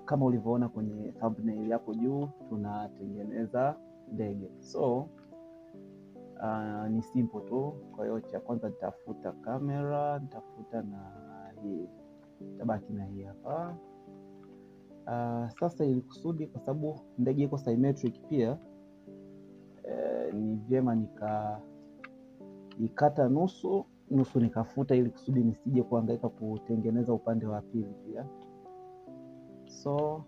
kama ulivyoona kwenye thumbnail hapo juu, tunatengeneza ndege. So ni simple tu. Kwa hiyo cha kwanza nitafuta kamera, nitafuta na hii, tabaki na hii hapa. Sasa ili kusudi, kwa sababu ndege iko symmetric pia, ni vyema nikaikata nusu nikafuta, ili kusudi nisije kuhangaika kutengeneza upande wa pili pia. So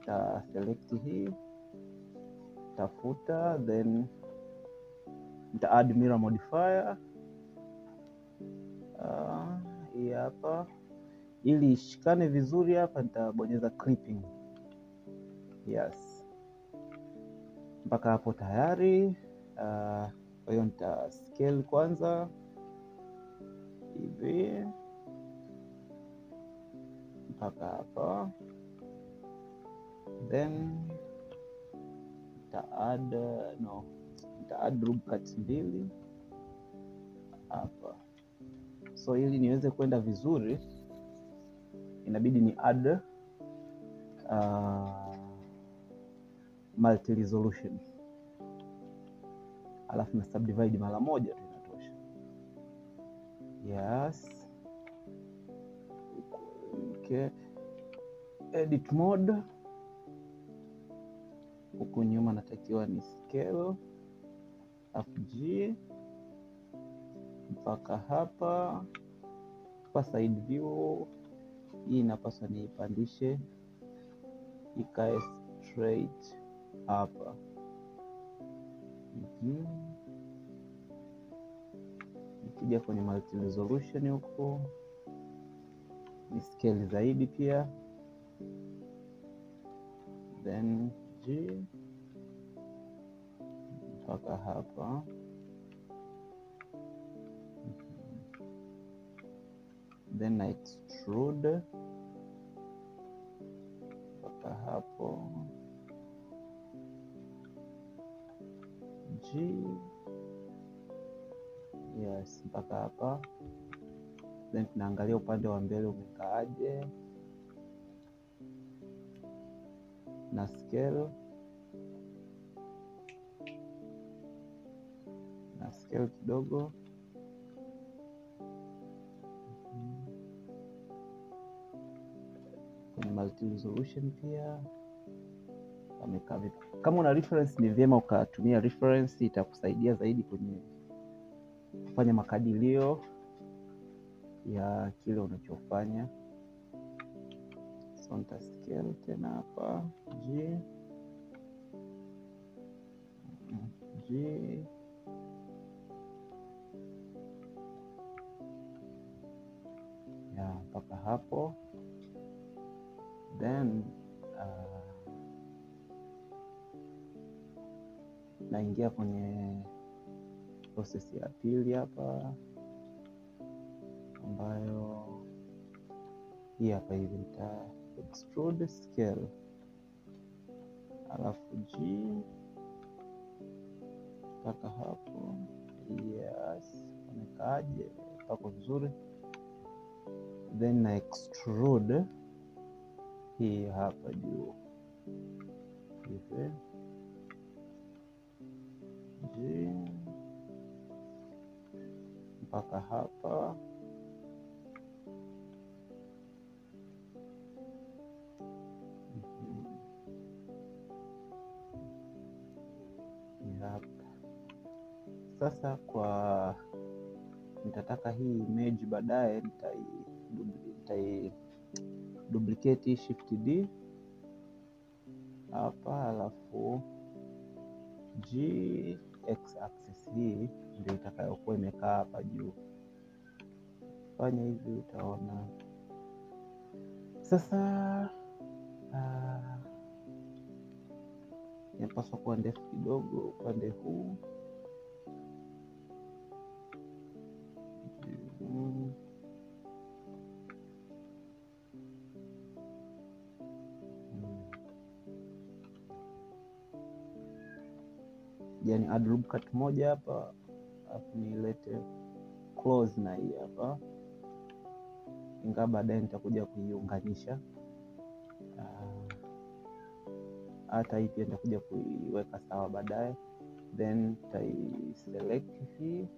ta select hii, tafuta, then nita add mirror modifier hii hapa, ili ishikane vizuri. Hapa nitabonyeza clipping. Yes, mpaka hapo tayari. Kwa hiyo nita scale kwanza hivi mpaka hapa, then nita add rub cut 2 hapa. So ili niweze kwenda vizuri, inabidi ni add multi resolution, alafu na subdivide mara moja tu inatosha. Yes, okay. Edit mode, huku nyuma natakiwa ni scale FG mpaka hapa. Kwa side view hii inapaswa niipandishe ikae straight hapa. Nikija kwenye multi resolution huko ni scale zaidi pia, then G mpaka hapa. Then na extrude mpaka hapo G. Yes, mpaka hapa. Then tunaangalia upande wa mbele umekaaje, na scale kidogo. Kwenye multi resolution pia amekaa vipi. Kama una reference, ni vyema ukatumia reference, itakusaidia zaidi kwenye kufanya makadirio ya kile unachofanya. So nita scale tena hapa G ya mpaka hapo. Then naingia kwenye process ya pili hapa, ambayo hii hapa hivi. Nita extrude scale, alafu G mpaka hapo. Yes, amekaaje? Pako vizuri. Then na extrude hii hapa juu hivi G mpaka hapa. Sasa kwa nitataka hii image baadaye nitai duplicate shift D hapa, alafu G x axis hii ndio itakayokuwa imekaa hapa juu. Fanya hivi utaona sasa. Inapaswa kuwa ndefu kidogo upande huu. Yani add loop cut moja hapa, alafu nilete close na hii hapa, ingawa baadaye nitakuja kuiunganisha. hata hii pia nitakuja kuiweka sawa baadaye. Then nitaiselect hii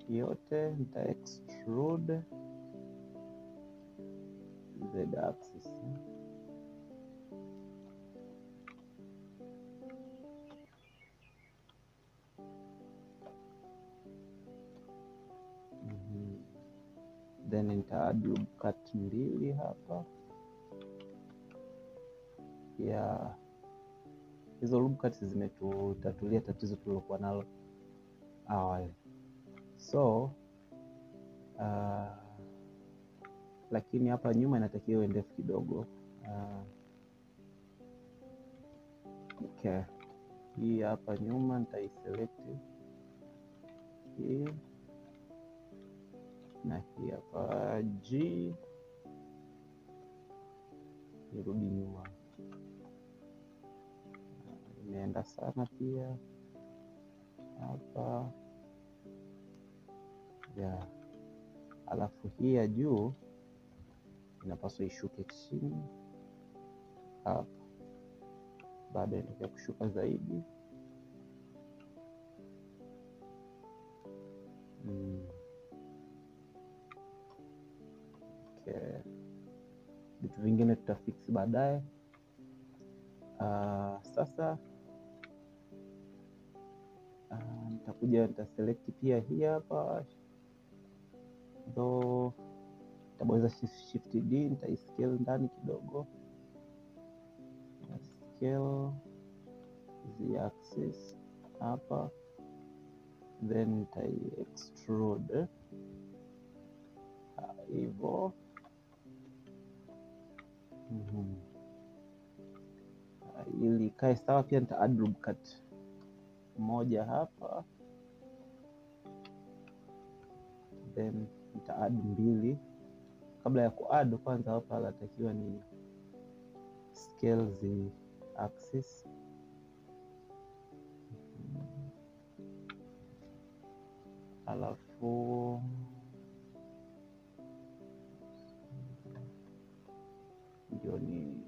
yote, nita extrude z axis. Then nita add loop cut 2 hapa. Yeah, hizo loop cuts zimetutatulia tatizo tulilokuwa nalo awali. So lakini hapa nyuma inatakiwa iwe ndefu kidogo. Okay, hii hapa nyuma nitaiselect hii na hii hapa G, nirudi nyuma, imeenda sana pia hapa yeah. Alafu hii ya juu inapaswa ishuke chini hapa, baada ya kushuka zaidi. Okay, vitu vingine tutafix baadaye. Sasa nitakuja nitaselect pia hii hapa, though nitabonyeza shift D, nitaiscale ndani kidogo, scale z axis hapa, then nitai extrude hivyo. Ili kae sawa, pia nita add loop cut 1 hapa, then nita add 2. Kabla ya kuadd kwanza, hapa natakiwa ni scale z axis. Alafu ndio ni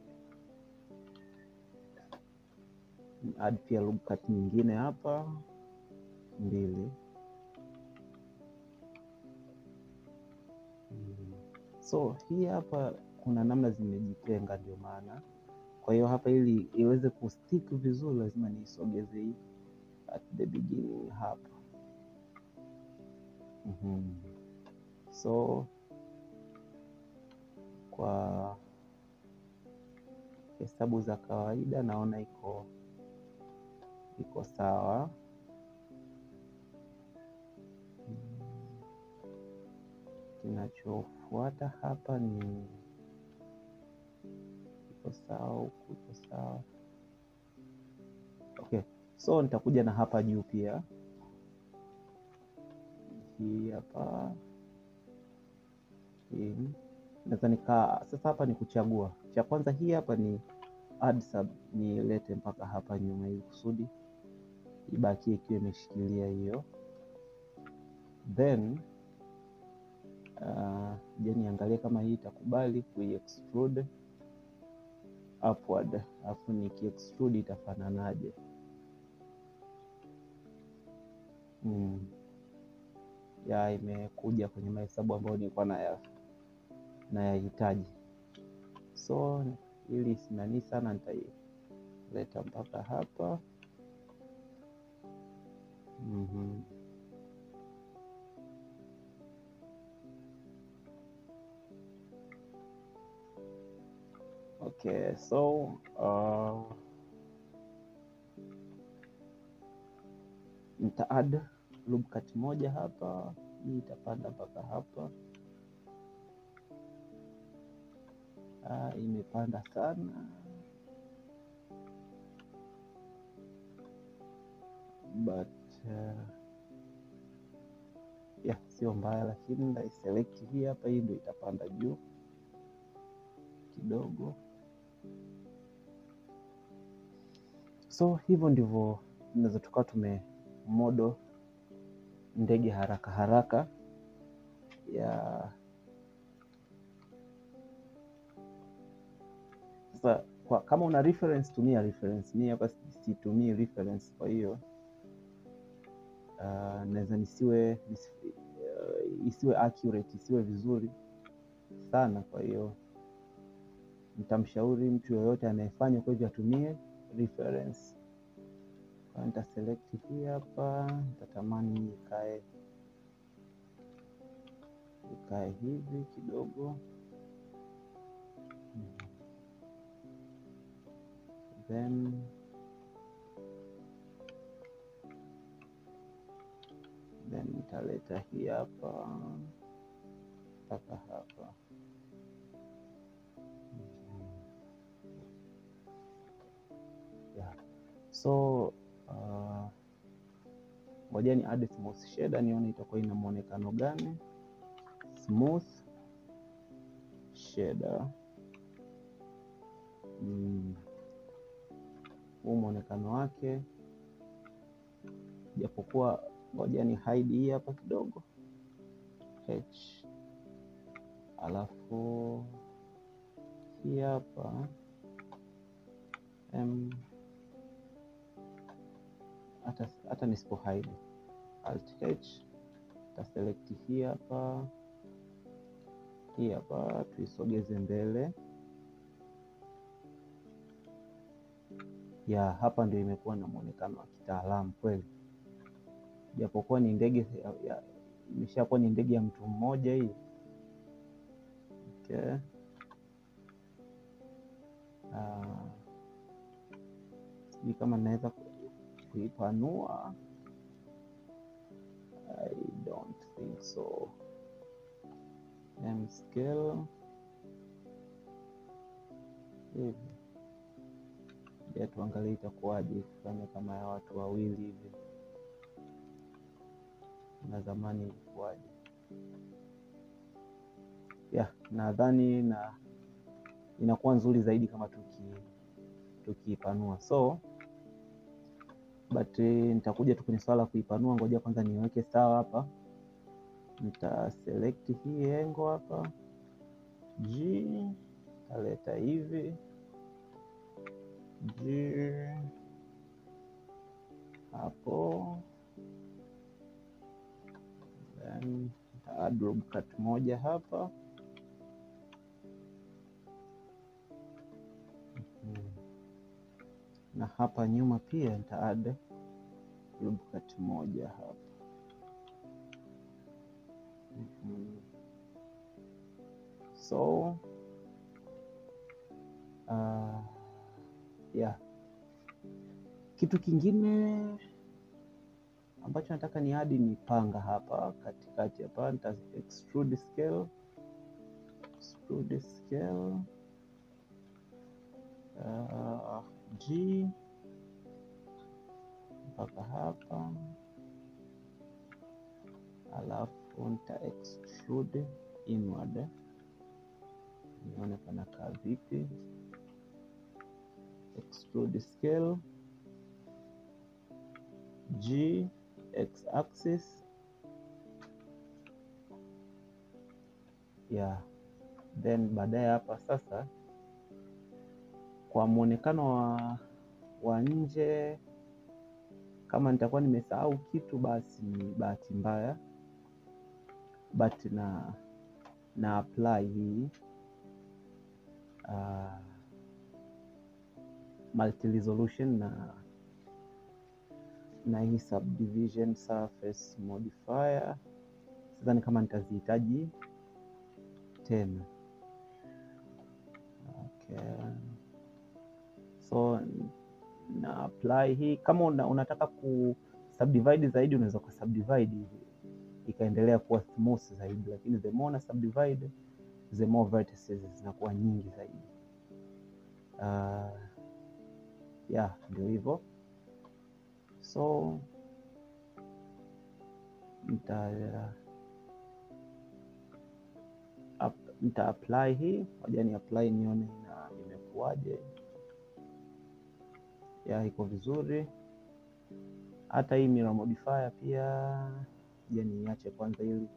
add pia loop cut nyingine hapa 2. So hii hapa kuna namna zimejitenga, ndio maana. Kwa hiyo hapa ili iweze kustick vizuri lazima niisogeze hii at the beginning hapa. So kwa hesabu za kawaida naona iko sawa. Kinachofuata hapa ni iko sawa, huku iko sawa. Okay, so nitakuja na hapa juu pia, hii hapa naweza sasa hapa ni kuchagua. Cha kwanza hii hapa ni add sub, nilete mpaka hapa nyuma ili kusudi ibaki ikiwa imeshikilia hiyo. Then je, niangalie kama hii itakubali extrude upward, afu niki extrude itafananaje? Ya, imekuja kwenye mahesabu ambayo nilikuwa nayahitaji. So ili sinani sana, nitaileta mpaka hapa. Okay, so nita add loop cut 1 hapa, hii itapanda mpaka hapa. Imepanda sana, but yeah, sio mbaya, lakini nitaiselect hii hapa, hii ndio itapanda juu kidogo. So hivyo ndivyo tunaweza tukawa tumemodo ndege haraka haraka ya Sasa kama una reference tumia reference, mimi hapa situmii reference, kwa hiyo naweza isiwe accurate, isiwe vizuri sana. Kwa hiyo nitamshauri mtu yoyote anayefanya kwa hivyo atumie reference. Kwa nita select hii hapa, nitatamani ikae hivi kidogo, then nitaleta hii hapa mpaka hapa. Yeah. So ngoja ni add smooth shader nione itakuwa ina muonekano gani. Smooth shader, huu muonekano wake, japokuwa ngoja ni hide hii hapa kidogo H, alafu hii hapa hata nisipo hide Alt H, ta select hii hapa tuisogeze mbele. Ya hapa ndio imekuwa na muonekano wa kitaalamu kweli, japokuwa ni ndege imeshakuwa ni ndege ya mtu mmoja hii. Okay. Sijui kama naweza kuipanua, I don't think so. Scale hivi, ya tuangalie itakuwaje kufanya kama ya watu wawili hivi, na zamani ilikuwaje. Nadhani inakuwa nzuri zaidi kama tukiipanua. So but nitakuja tu kwenye swala kuipanua. Ngoja kwanza niweke sawa hapa. Nita select hii engo hapa G, taleta hivi G hapo, then nita add loop cut moja hapa. Na hapa nyuma pia nita add loop cut moja hapa. So kitu kingine ambacho nataka ni add ni panga hapa katikati hapa. Nita extrude scale G mpaka hapa, alafu nita extrude inward nione panakaa vipi. Extrude scale G x axis, then baadaye hapa sasa, kwa muonekano wa nje, kama nitakuwa nimesahau kitu basi ni bahati mbaya, but na apply hii multi resolution na hii subdivision surface modifier. Sidhani kama nitazihitaji tena. Okay. So na apply hii. Kama unataka ku subdivide zaidi, unaweza ku subdivide ikaendelea kuwa smooth zaidi, lakini the more na subdivide, the more vertices zinakuwa nyingi zaidi. Ndio hivyo. So nita apply hii, ngoja ni apply nione imekuwaje. Iko vizuri. Hata hii mirror modifier pia, ngoja niache kwanza ili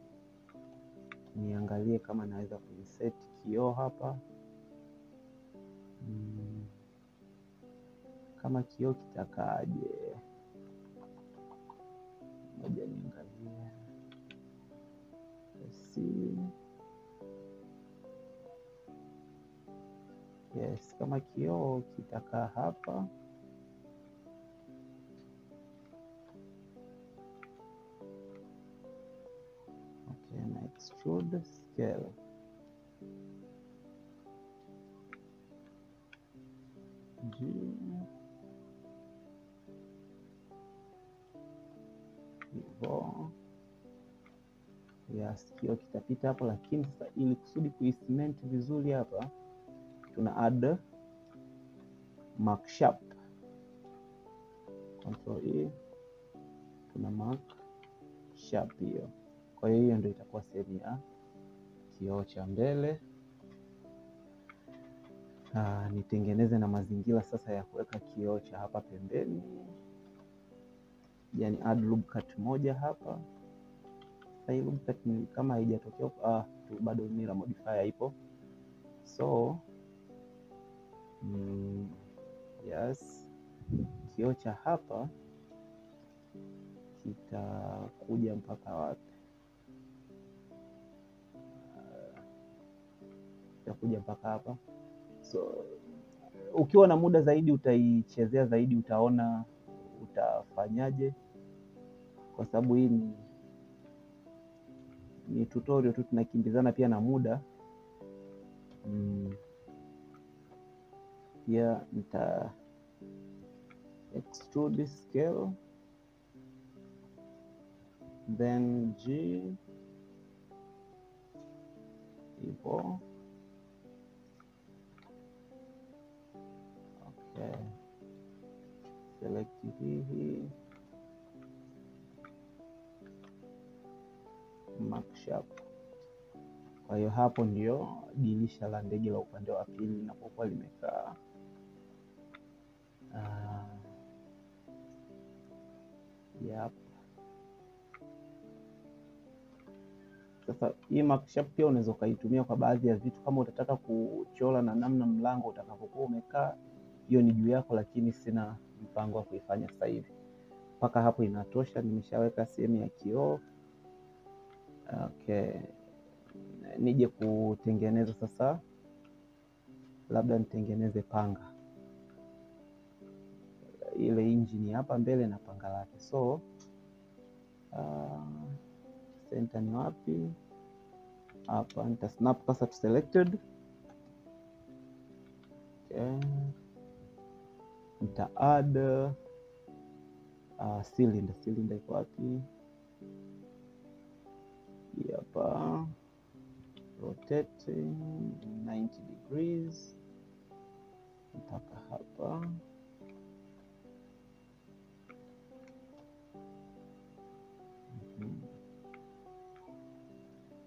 niangalie kama naweza kuiset kioo hapa. kama kioo kitakaaje. Ngoja niangalie. Si yes, kama kioo kitakaa hapa. Okay, na extrude scale. Hivyo yes, kioo kitapita hapo, lakini sasa ili kusudi kuisement vizuri hapa tuna add mark sharp. Control E, tuna mark sharp hiyo. Kwa hiyo hiyo ndio itakuwa sehemu ya kioo cha mbele. Nitengeneze na mazingira sasa ya kuweka kioo cha hapa pembeni. Yani add loop cut moja hapa. Sasa hii loop cut ni kama haijatokea bado mirror modifier ipo. So yes, kioo cha hapa kitakuja mpaka wapi? Kitakuja mpaka hapa. So ukiwa na muda zaidi utaichezea zaidi, utaona utafanyaje, kwa sababu hii ni tutorial tu, tunakimbizana pia na muda. Yeah, nita extrude scale, then G hivyo. Okay, select hii mark sharp. Kwa hiyo hapo ndio dirisha la ndege la upande wa pili linapokuwa limekaa. Yep. Sasa hii mark sharp pia unaweza ukaitumia kwa baadhi ya vitu, kama utataka kuchora na namna mlango utakapokuwa umekaa, hiyo ni juu yako, lakini sina mpango wa kuifanya sasa hivi. Mpaka hapo inatosha, nimeshaweka sehemu ya kioo. Okay, nije kutengeneza sasa, labda nitengeneze panga. Ile engine hapa mbele na panga lake. So center ni wapi? Hapa nita snap cursor to selected. Okay, nita add cylinder iko wapi? Hapa, rotating 90 degrees mpaka hapa.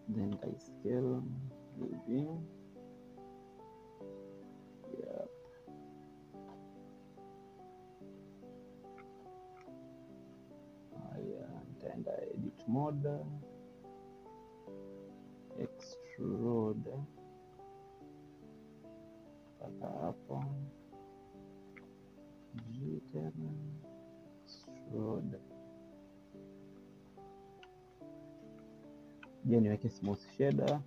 Then I scale hivi. Yep. Nitaenda edit mode, extrude mpaka hapo. G tena extrude. Je, niweke smooth shader.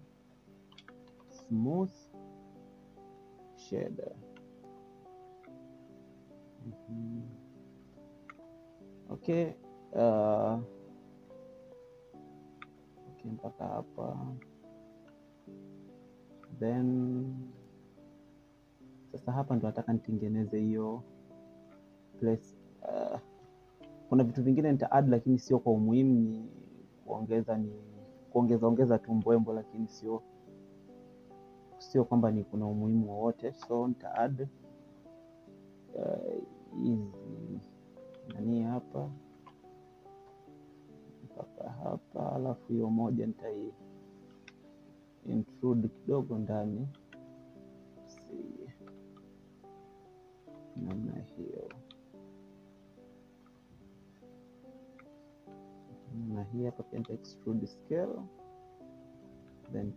Okay, okay mpaka hapa. Then sasa hapa ndo nataka nitengeneze hiyo place. Kuna vitu vingine nita add lakini sio kwa umuhimu, ni kuongeza tu mbwembo, lakini sio kwamba ni kuna umuhimu wowote. So nita add hizi nani hapa mpaka hapa, alafu hiyo moja nitai intrude kidogo ndani, namna hiyo. Na hii hapa pia nita extrude scale, then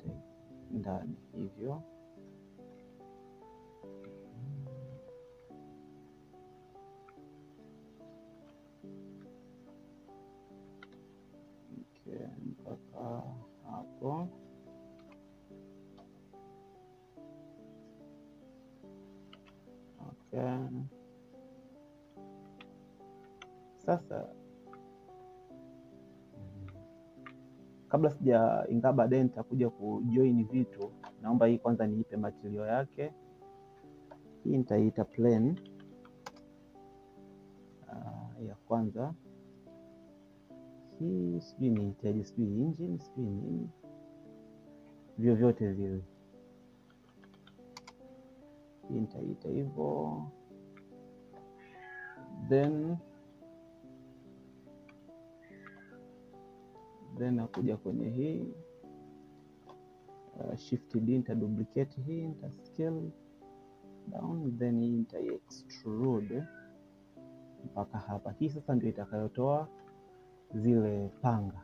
ndani hivyo. Okay. Sasa kabla ingawa baadaye nitakuja kujoin vitu, naomba hii kwanza niipe material yake. Hii nitaiita plane ya kwanza. Hii sijui niitaje, sijui engine, sijui nini, vyovyote vile. Hii nitaiita hivyo. Then nakuja kwenye hii shift D, nita duplicate hii, nita scale down, then hii nita extrude mpaka hapa. Hii sasa ndio itakayotoa zile panga.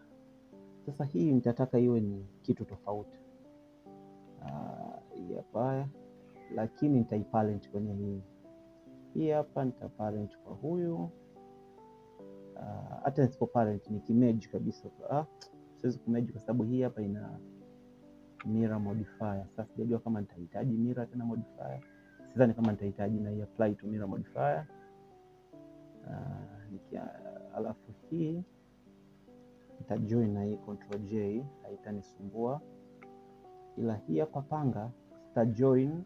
Sasa hii nitataka iwe ni kitu tofauti hapa, lakini nitaiparent kwenye hii hapa. Nitaparent kwa huyu, hata nisipo parent nikimerge kabisa. Siwezi kumerge kwa sababu hii hapa ina mirror modifier. Sasa sijajua kama nitahitaji mirror tena modifier, sidhani kama nitahitaji, na apply to mirror modifier. Alafu hii nitajoin na hii Ctrl J, haitanisumbua, ila hii hapa panga nitajoin,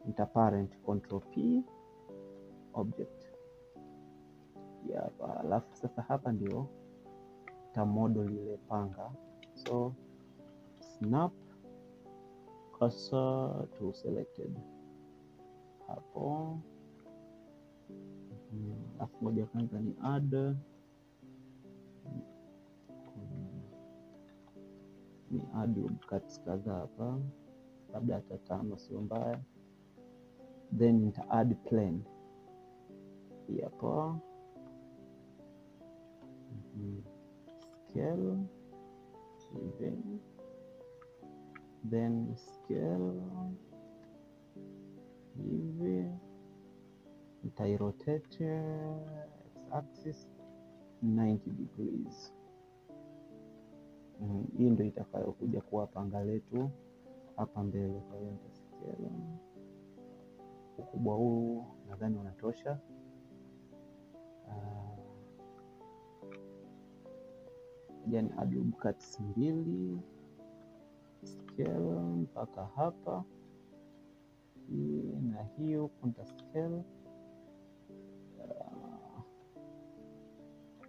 nitaparent Ctrl P object hapa. Alafu sasa hapa ndio nitamodel ile panga, so snap cursor to selected hapo. Alafu moja kwanza ni add cuts kadhaa hapa, labda hata 5, sio mbaya. Then nita add plane hii hapa, scale even, then scale hivi, nitairotate x-axis 90 degrees. Hii ndio itakayokuja kuwa panga letu hapa mbele. Kwa hiyo nitascale ukubwa huu, nadhani unatosha. Yani add cuts 2, scale mpaka hapa, hii na hii huku nita scale.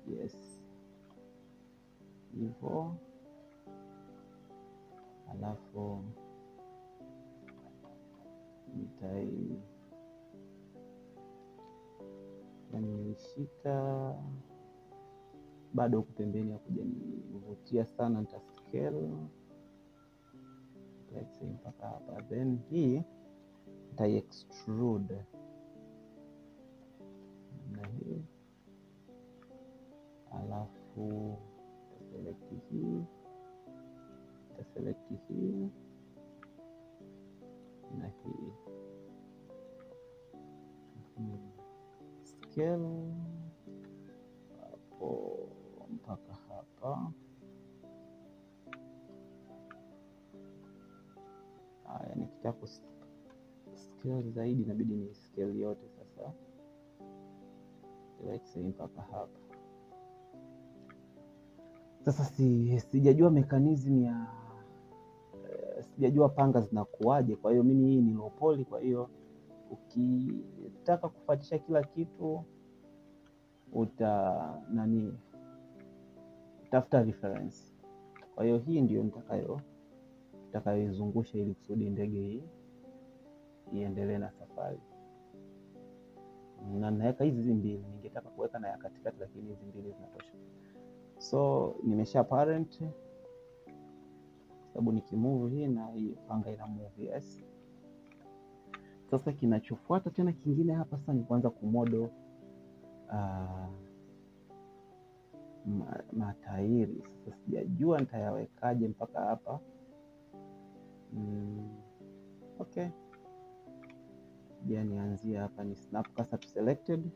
Yes, hivyo. Alafu nitaishika bado huku pembeni ya kuja nivutia sana, nita scale let's say mpaka hapa, then hii nita extrude na hii, alafu select hii na hii, scale hapo mpaka hapa. Haya, nikitaka scale zaidi inabidi ni scale yote. Sasa let's say mpaka hapa. Sasa sijajua mechanism ya sijajua panga zinakuwaje. Kwa hiyo mimi hii ni low poly, kwa hiyo ukitaka kufuatisha kila kitu tafuta reference. Kwa hiyo hii ndio nitakayoizungusha ili kusudi ndege hii iendelee na safari. Na naweka hizi mbili, ningetaka kuweka na ya katikati, lakini hizi mbili zinatosha. So nimesha parent, sababu nikimove hii na hii panga ina move. Yes. Sasa kinachofuata tena kingine hapa sasa ni kuanza kumodel matairi. Sasa sijajua nitayawekaje mpaka hapa. Okay, nianzie hapa, ni snap cursor to selected,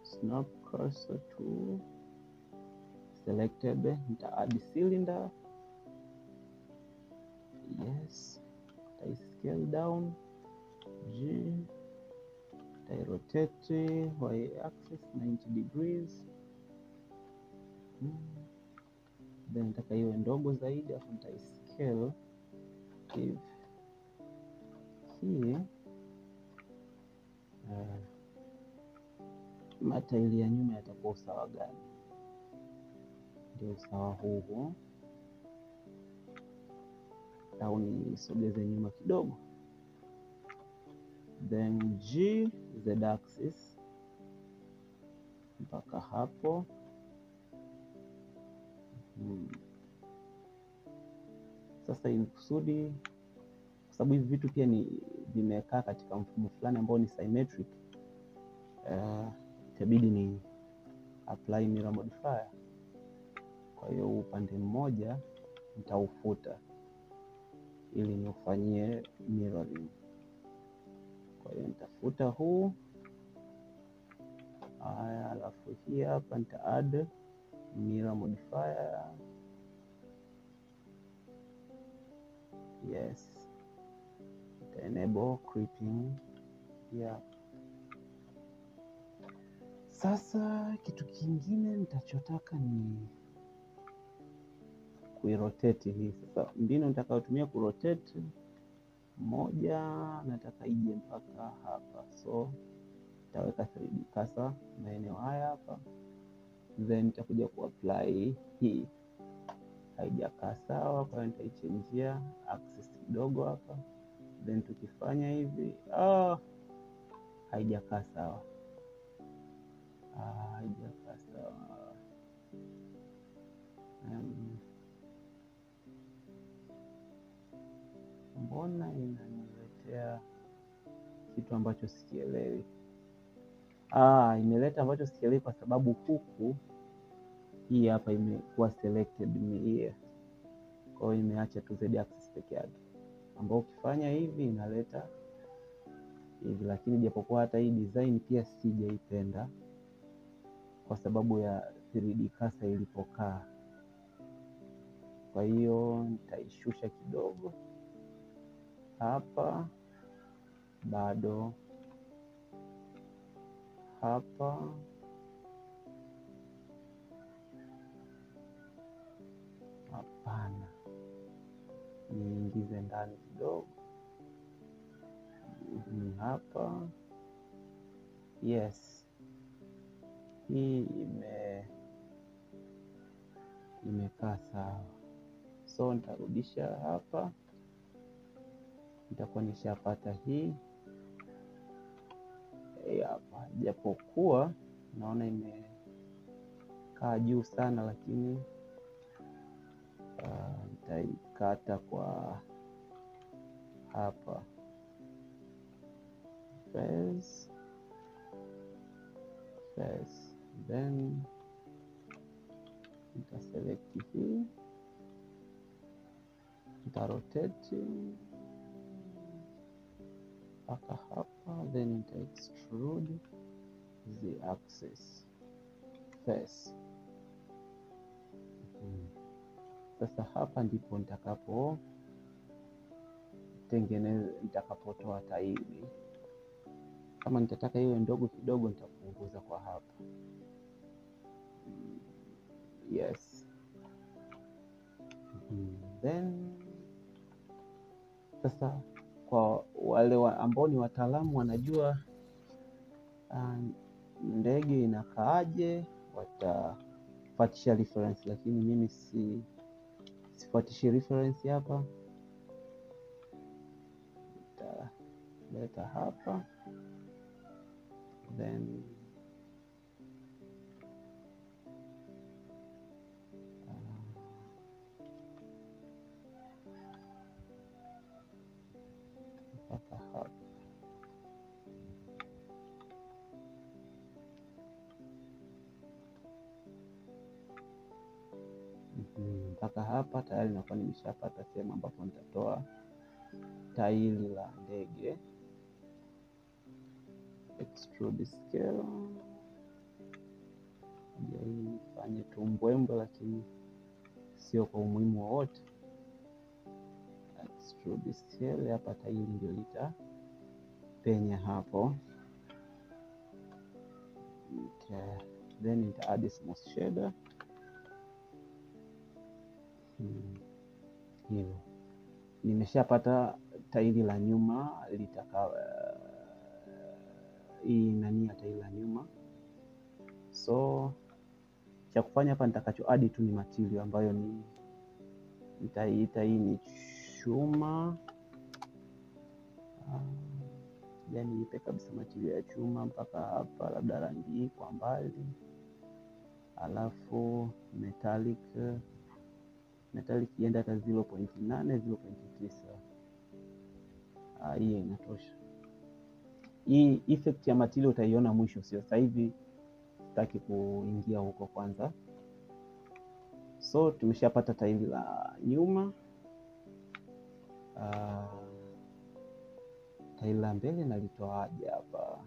snap cursor to selected, nita add cylinder. Yes, I scale down G, nitairotate y axis 90 degrees. Then nataka iwe ndogo zaidi, afu nitaiscale hivi hii. Matairi ya nyuma yatakuwa usawa gani? Ndio usawa huu, au nisogeze nyuma kidogo. Then G z axis mpaka hapo. Sasa ili kusudi, kwa sababu hivi vitu pia ni vimekaa katika mfumo fulani ambao ni symmetric, itabidi ni apply mirror modifier. Kwa hiyo upande mmoja nitaufuta ili niufanyie mirroring. Kwa hiyo nitafuta huu. Haya, alafu hii hapa nita add mirror modifier. Yes, nita enable creeping. Yeah. Sasa kitu kingine nitachotaka ni kuirotate hii. Sasa mbinu nitakayotumia kurotate, moja nataka ije mpaka hapa, so nitaweka 3D cursor maeneo haya hapa, then nitakuja kuapply hii. Haijakaa sawa, kwa hiyo nitaichangia axis kidogo hapa, then tukifanya hivi haijakaa sawa. Haijakaa sawa. Mbona inaniletea kitu ambacho sikielewi? Imeleta ambacho sikielewi kwa sababu huku hii hapa imekuwa selected here. Kwa hiyo imeacha tu z axis peke yake, ambao ukifanya hivi inaleta hivi. Lakini japokuwa hata hii design pia sijaipenda kwa sababu ya 3D cursor ilipokaa. Kwa hiyo nitaishusha kidogo hapa, bado hapa, hapana, niingize ndani kidogo, ni hapa. Yes, hii imekaa sawa, so nitarudisha hapa, nitakuwa nishapata hii hapa, japokuwa naona imekaa juu sana, lakini nitaikata kwa hapa face, then nitaselect hii, nitarotate mpaka hapa, then nita-extrude the axis face. Sasa hapa ndipo nitakapotoa tairi. Kama nitataka iwe ndogo kidogo, nitapunguza kwa hapa. Yes. Then sasa kwa wale ambao ni wataalamu wanajua ndege inakaaje, watafuatisha reference, lakini mimi sifuatishi reference hapa. Nitaleta hapa, then mpaka hapa. Mpaka hapa tayari nakuwa nimeshapata sehemu ambapo nitatoa tairi la ndege. Extrude scale, hii nifanye tu mbwembwe, lakini sio kwa umuhimu wowote. Extrude scale hapa, tairi ndio litapenya hapo. Okay. Then nita add smooth shader hivyo. Nimeshapata tairi la nyuma hii nani ya tairi la nyuma. So cha kufanya hapa nitakacho add tu ni material ambayo ni nitaiita hii ni chuma. Yani ipe kabisa material ya chuma mpaka hapa, labda rangi hii kwa mbali, alafu metallic ienda hata 0.8 0.9. Hii inatosha. Hii effect ya material utaiona mwisho, sio sasa hivi, sitaki kuingia huko kwanza. So tumeshapata tairi la nyuma. Tairi la mbele nalitoaje hapa?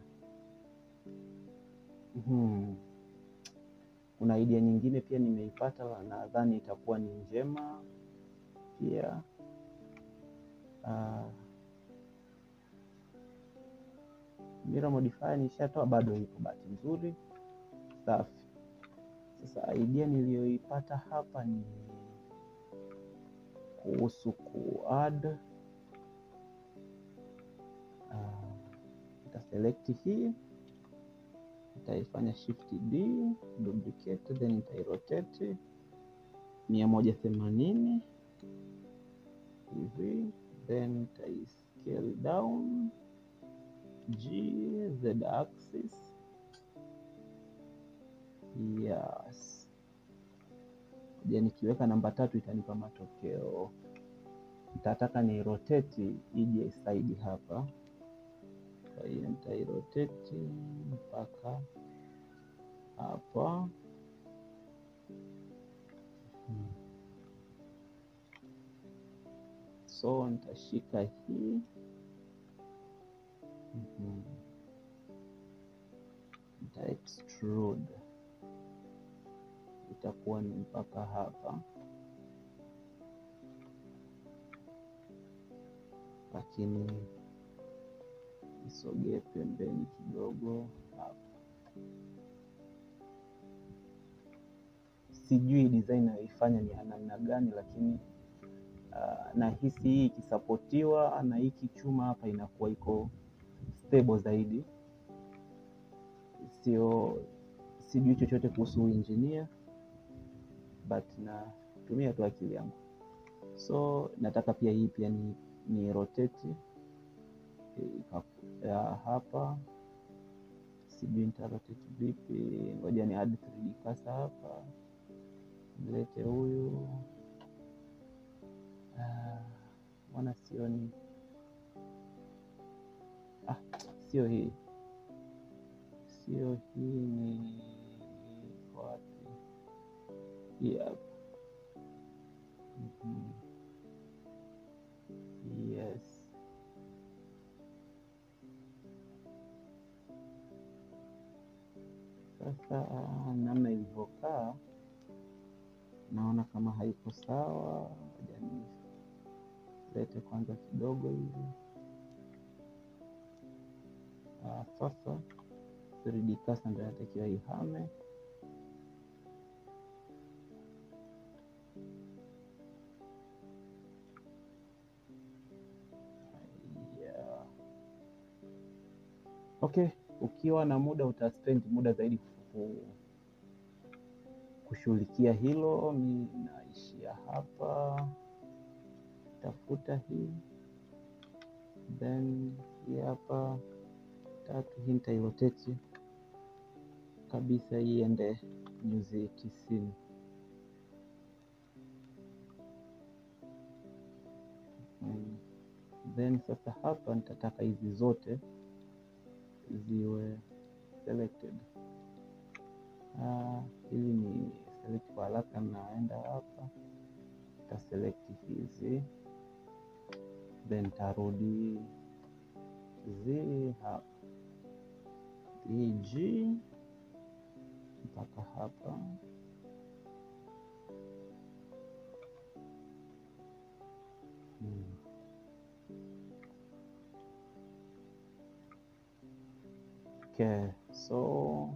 Kuna idea nyingine pia nimeipata, nadhani itakuwa ni njema pia. Mirror modifier nishatoa, bado ipo, bahati nzuri, safi. Sasa idea niliyoipata hapa ni kuhusu kuadd. Nitaselect hii, nitaifanya shift D, duplicate, then nitairotate 180 hivi, then nitaiscale down G, Z axis. Yes. Je, nikiweka namba 3 itanipa matokeo. Nitataka ni rotate ije side hapa. Kwa hiyo nitairotate mpaka hapa. So nitashika hii. Nita extrude. Itakuwa ni mpaka hapa. Lakini isogee pembeni kidogo hapa. Sijui design naifanya ni namna gani, lakini nahisi hii ikisapotiwa na hiki chuma hapa inakuwa iko stable zaidi. Sijui chochote kuhusu engineer, but natumia tu akili yangu. So nataka pia hii pia ni rotate hapa. Sijui nita rotate vipi, ngoja ni add 3D cursor hapa, nilete huyu. Mwana sioni. Sio hii, ni wapi? Hii hapa. Yes. Sasa namna ilivyokaa naona kama haiko sawa. Ngoja nilete kwanza kidogo hivi. Sasa 3D cursor ndio inatakiwa ihame. Yeah. Okay, ukiwa na muda utaspend muda zaidi kushughulikia hilo. Mimi naishia hapa. Tafuta hii, then hii hapa 3, hii nitairotate kabisa iende nyuzi 90. Then sasa hapa nitataka hizi zote ziwe selected. Ili ni select kwa haraka, naenda hapa, nitaselect hizi, then tarudi hapa, hii G mpaka hapa. Okay, so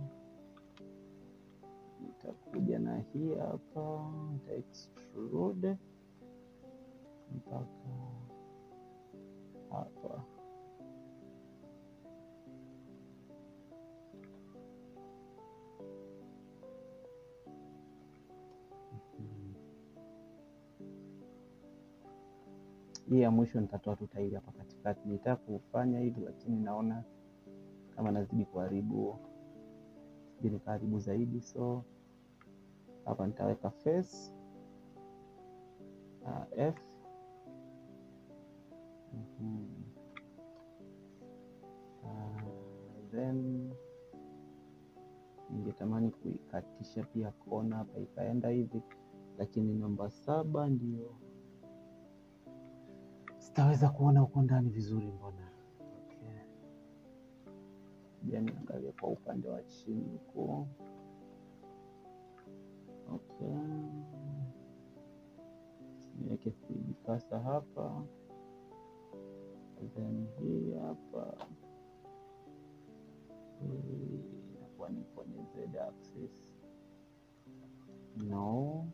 nitakuja na hii hapa, nita extrude mpaka hapa. Hii ya mwisho nitatoa tu tairi hapa katikati. Nitaka kufanya hivi lakini naona kama nazidi kuharibu, sije nikaharibu zaidi, so hapa nitaweka face F. Then ningetamani kuikatisha pia kona hapa ikaenda hivi, lakini namba 7 ndio sitaweza kuona huko ndani vizuri. Mbona? Okay. Yani angalia kwa upande wa chini huko. Okay. Niweke kujikasa hapa, then hii hapa inakuwa ni kwenye Z axis. No,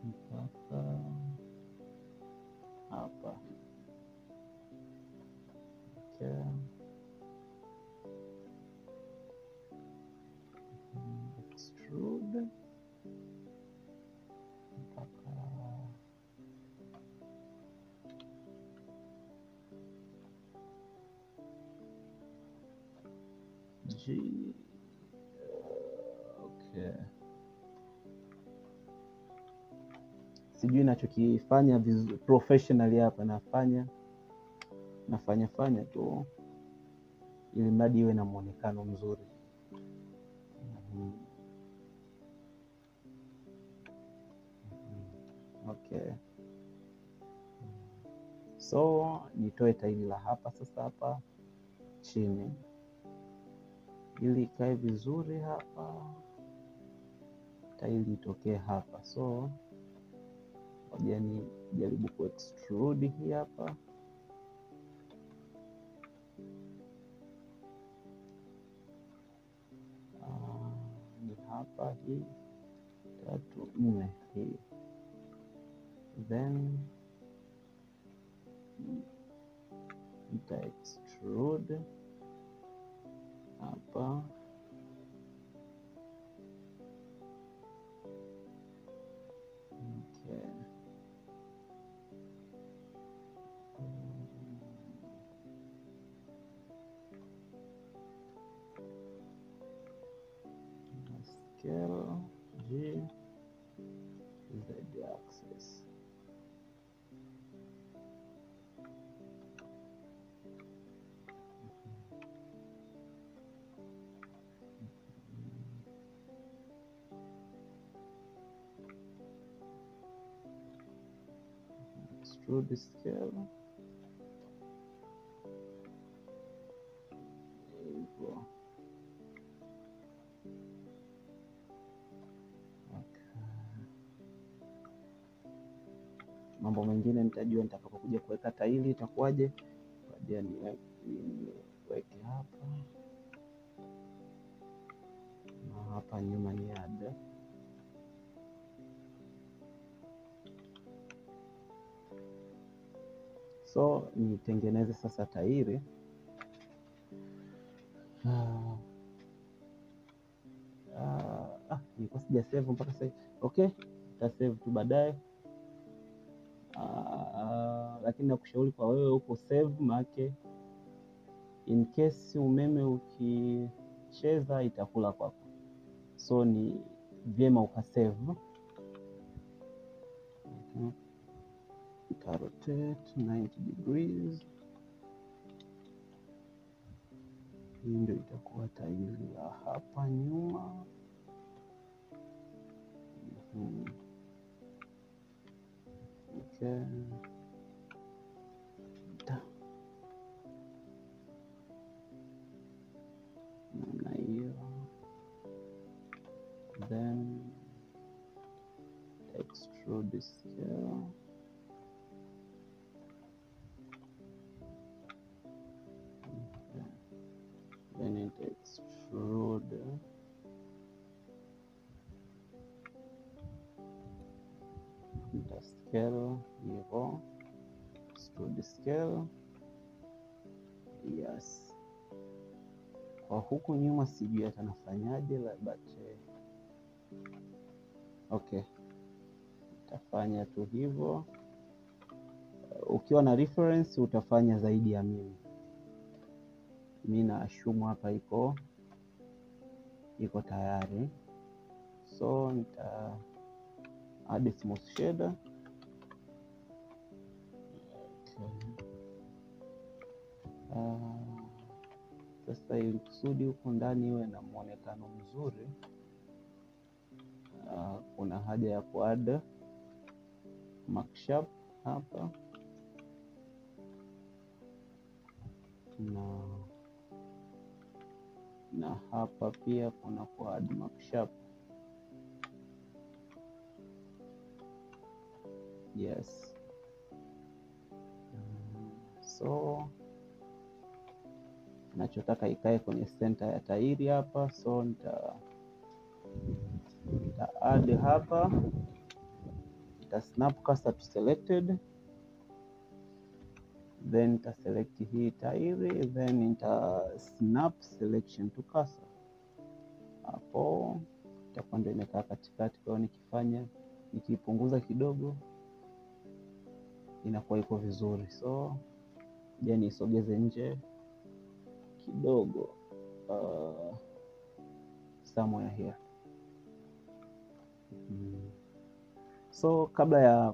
mpaka hapa. Okay. Extrude mpaka G. Okay. Sijui nachokifanya professionally hapa, nafanya tu ili mradi iwe na muonekano mzuri. Okay. So nitoe tairi la hapa sasa, hapa chini ili ikae vizuri hapa, tairi itokee hapa. So ngoja nijaribu ku extrude hii hapa. Ni hapa hii 3, 4 hii, then nita extrude hapa. Okay. Scale G, Z axis. Extrude scale. Hivyo. Mambo mengine nitajua nitakapokuja kuweka tairi itakuwaje. Baadaye niweke hapa na hapa nyuma ni ada. So nitengeneze sasa tairi. Nilikuwa sija save mpaka sasa. Okay, nita save tu baadaye. Lakini nakushauri kwa wewe uko save, maana in case umeme ukicheza itakula kwako, so ni vyema ukasave. Rotate 90 degrees. Hii ndio itakuwa tairi la hapa nyuma. Okay. Namna hiyo, then extrude scale. extrude scale hivyo, extrude scale. Yes, kwa huku nyuma sijui hata nafanyaje, but okay, utafanya tu hivyo. Ukiwa na reference utafanya zaidi ya mimi. Mimi na assume hapa iko tayari, so nita add smooth shader. Sasa ili kusudi huko ndani iwe na muonekano mzuri, kuna haja ya kuadd mark sharp hapa na hapa pia kuna kuadd mark sharp. Yes, so nachotaka ikae kwenye center ya tairi hapa, so nita add hapa, nita snap cursor to selected, then nita select hii tairi, then nita snap selection to cursor. Hapo itakuwa ndio imekaa katikati, kwa nikifanya nikipunguza kidogo inakuwa iko vizuri. So je, nisogeze nje kidogo, somewhere here. So kabla ya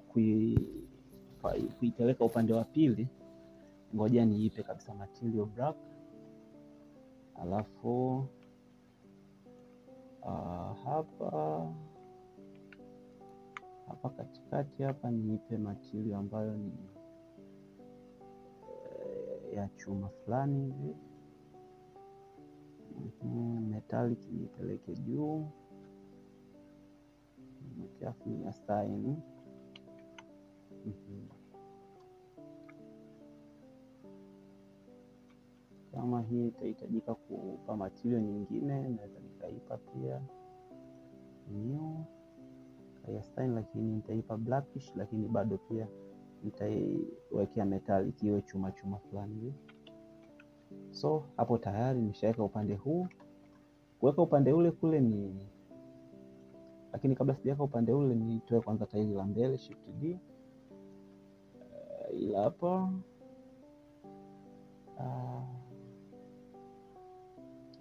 kuipeleka upande wa pili, ngoja niipe kabisa material black, alafu hapa katikati hapa niipe material ambayo ni ya chuma fulani hivi. Metallic nipeleke juu, kiasi ya style. Kama hii itahitajika kupa material nyingine, naweza nikaipa pia new ya style, lakini nitaipa blackish, lakini bado pia nitaiwekea metallic iwe chuma fulani hivi. So hapo tayari nimeshaweka upande huu. Kuweka upande ule kule ni, lakini kabla sijaweka upande ule nitoe kwanza tairi la mbele, shift D, ila hapa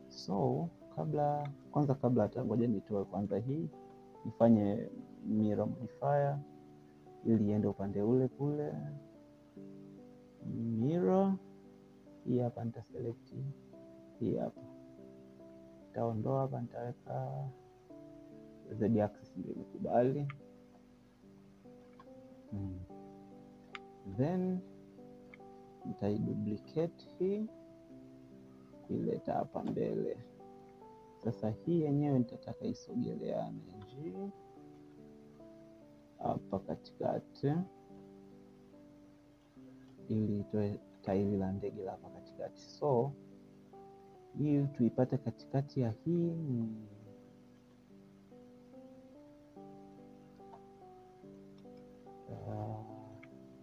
so kabla hata ngoja nitoe kwanza hii, nifanye mirror modifier ili iende upande ule kule. Mirror hii hapa, nita select hii hapa, nitaondoa hapa, nitaweka z axis ndio nikubali. Then nitaiduplicate hii kuileta hapa mbele. Sasa hii yenyewe nitataka isogeleane juu hapa katikati, ili itoe tairi la ndege la hapa katikati. So hii tuipate katikati ya hii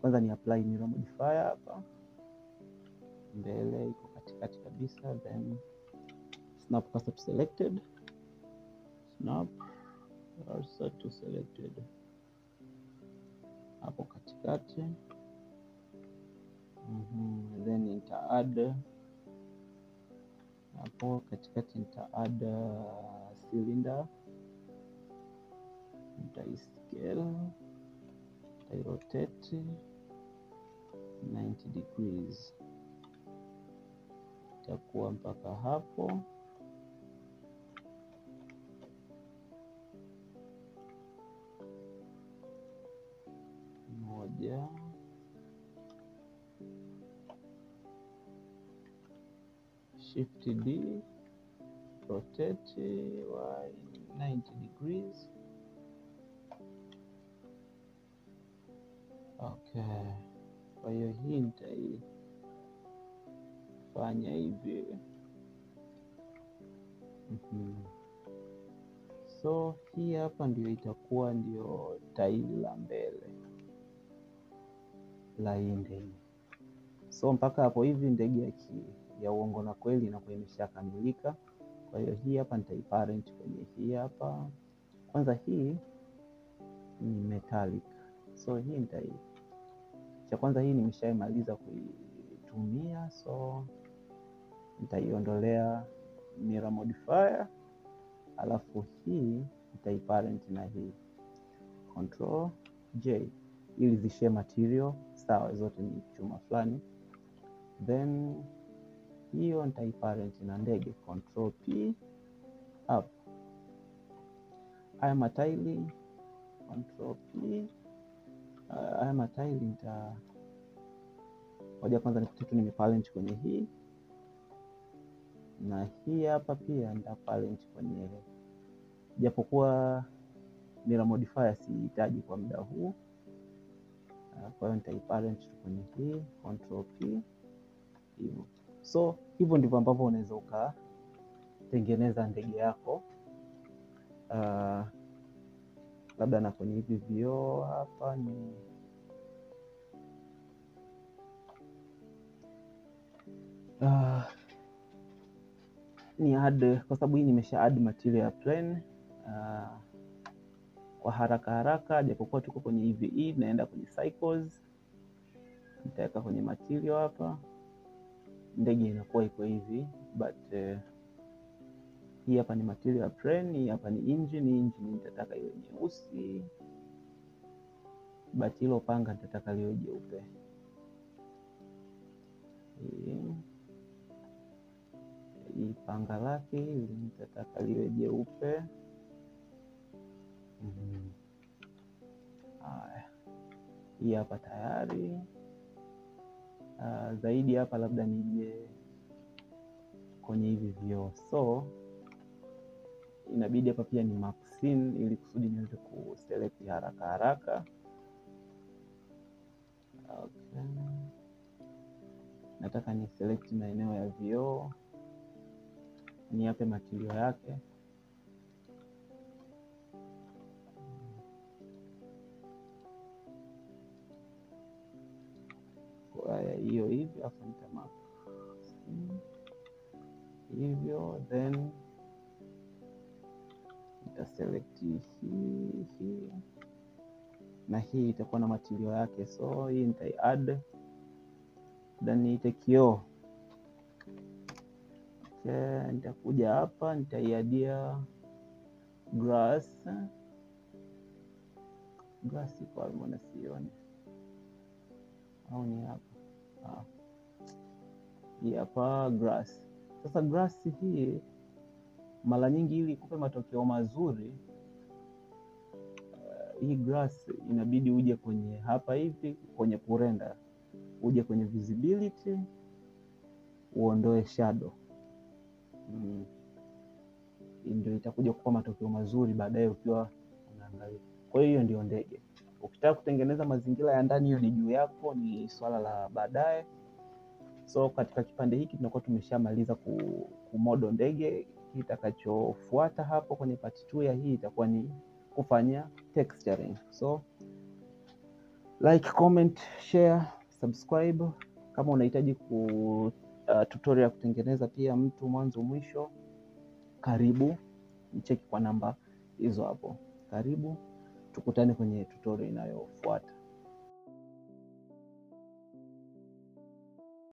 kwanza ni apply mirror modifier hapa mbele, iko katikati kabisa, then snap cursor to selected, snap cursor to selected hapo katikati. Then nita add hapo katikati, nita add cylinder, nita scale, nita rotate 90 degrees, itakuwa mpaka hapo. Moja, shift D, rotate y 90 degrees. Okay, kwa hiyo hii nitaifanya hivi, So hii hapa ndio itakuwa ndio tairi la mbele la hii ndege. So mpaka hapo hivi ndege ya uongo na kweli inakuwa imeshakamilika. Kwa hiyo hii hapa nitaiparent kwenye hii hapa. Kwanza hii ni metallic, so hii cha kwanza hii nimeshaimaliza kuitumia, so nitaiondolea mirror modifier, alafu hii nitaiparent na hii Control J ili zishare material sawa, zote ni chuma fulani. Then hiyo nitaiparent na ndege Control P up. Haya mataili Control P. Haya mataili ngoja kwanza nikute tu nimeparent kwenye hii, na hii hapa pia nitaparent kwenye, japokuwa mirror modifier sihitaji kwa muda huu. Kwa hiyo nitaiparent kwenye hii Control P hivyo. So hivyo ndivyo ambavyo unaweza ukatengeneza ndege yako. Labda na kwenye hivi vioo hapa ni add, kwa sababu hii nimesha add material plane. Kwa haraka haraka, japokuwa tuko kwenye EVE, naenda kwenye cycles, nitaweka kwenye material hapa, ndege inakuwa iko hivi, but hii hapa ni material plane, hii hapa ni engine nitataka iwe nyeusi, but hilo panga nitataka liwe jeupe. Hii panga lake hili nitataka liwe jeupe. Hii hapa tayari. Zaidi hapa labda nije kwenye hivi vioo, so inabidi hapa pia ni mark scene ili kusudi niweze kuselect haraka haraka. Okay. Nataka ni select maeneo ya vioo, niape material yake. Hiyo hivi, afu nitamark hivyo, then nitaselect hii na hii itakuwa na material yake, so hii nitai add, then niite kioo. Okay, nitakuja hapa nitaiadia grass kwa mbona sioni, au ni hapa hii hapa grass. Sasa grass hii mara nyingi ili kupe matokeo mazuri, hii grass inabidi uje kwenye hapa hivi kwenye kurenda, uje kwenye visibility, uondoe shadow. Ndio itakuja kupa matokeo mazuri baadaye ukiwa unaangalia. Kwa hiyo ndio ndege. Ukitaka kutengeneza mazingira ya ndani, hiyo ni juu yako, ni swala la baadaye. So katika kipande hiki tunakuwa tumeshamaliza kumodo ndege. Kitakachofuata hapo kwenye part 2 ya hii itakuwa ni kufanya texturing. So like, comment, share, subscribe. Kama unahitaji tutorial ya kutengeneza pia mtu mwanzo mwisho, karibu mcheki kwa namba hizo hapo. Karibu tukutane kwenye tutorial inayofuata.